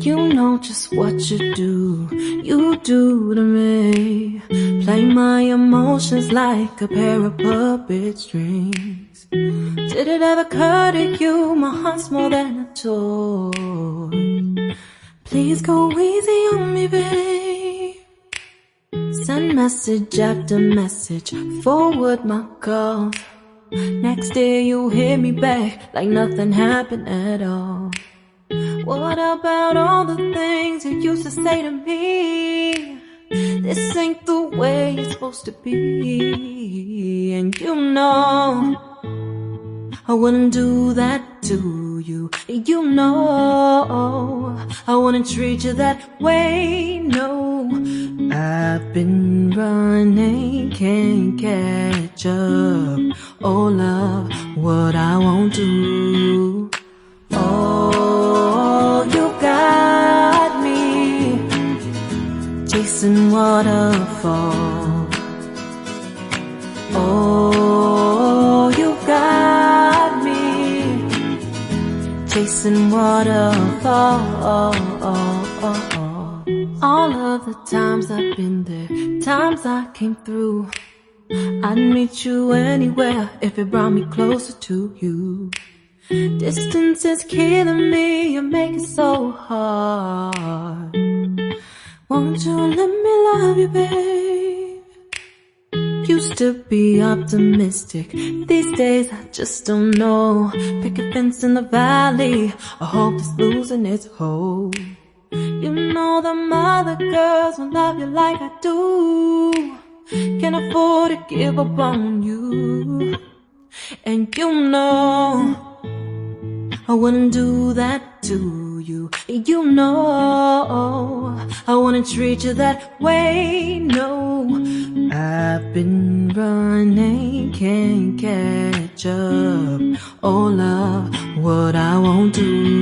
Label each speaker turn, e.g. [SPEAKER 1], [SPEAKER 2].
[SPEAKER 1] You know just what you do to me. Play my emotions like a pair of puppet strings. Did it ever occur to you my heart's more than a toy? Please go easy on me, babe. Send message after message, forward my calls. Next day you hit me back like nothing happened at all. What about all the things you used to say to me? This ain't the way it's supposed to be. And you know I wouldn't do that to you. You know I wouldn't treat you that way, no. I've been running, can't catch up. Oh love, what I won't do. Oh, you got me chasing waterfalls. Oh, you got me chasing waterfalls. All of the times I've been there, times I came through, I'd meet you anywhere if it brought me closer to you. Distance is killing me, you make it so hard. Won't you let me love you, babe? Used to be optimistic, these days I just don't know. Pick a fence in the valley, I hope it's losing its hold. You know them other girls won't love you like I do. Can't afford to give up on you. And you know I wouldn't do that to you. You know I wouldn't treat you that way, no. I've been running, can't catch up. Oh love, what I won't do.